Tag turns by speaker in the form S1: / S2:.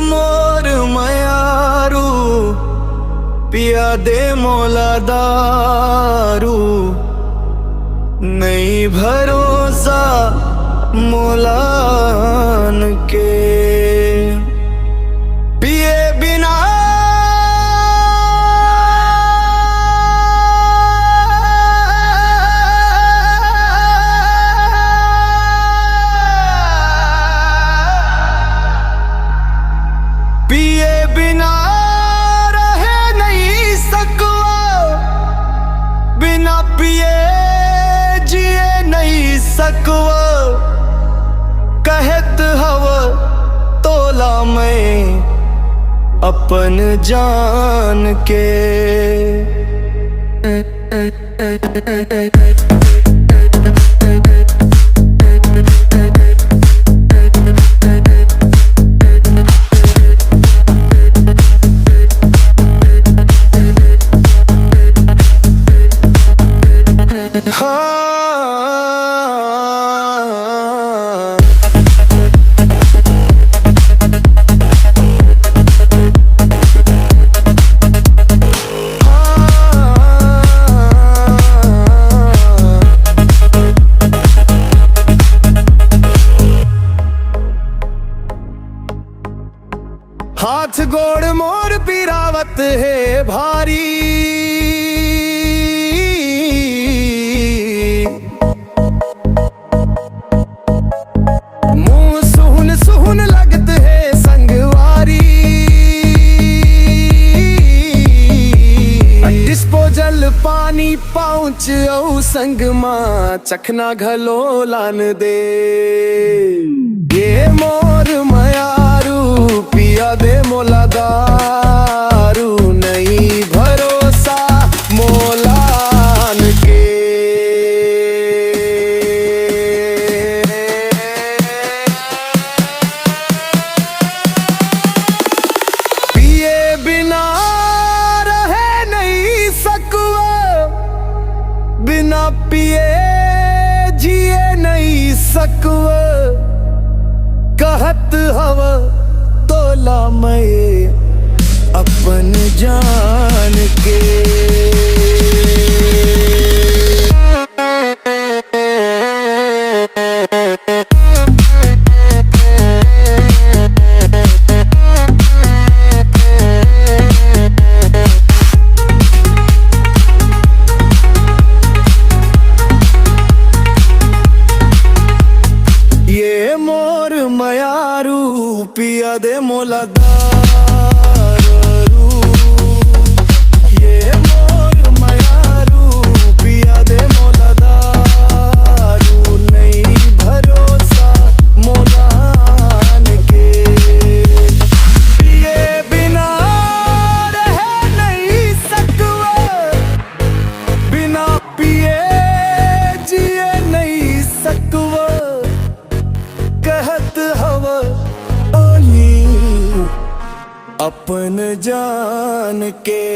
S1: मोर मयारू पिया दे मोला दारू, नहीं भरोसा मोलान के पिए बिना पिए बिना रहे नहीं सकवा, बिना पिए जिए नहीं सकवा, कहत हव तोला मैं अपन जान के। हाथ गोड़ मोर पीरावत है भारी, मुंह सुहन सुहन लगत है संगवारी, डिस्पोजल पानी पाउच औ संग मां चखना घलो लान दे। ये मोर मयारू पिया दे मोला दारू, नहीं भरोसा मोलान के। पिए बिना रहे नहीं सकवा, बिना पिए जिए नहीं सकवा, कहत हव तोला मैं अपन जान के। ये मोर मयारू पिया दे मोला दारू, ये मोर मयारू पिया दे मोला दारू, नहीं भरोसा मोलान के। पिए बिना रहे नहीं सकवा, बिना पिए जिए नहीं सकवा, कहत हव ओली अपन जान के।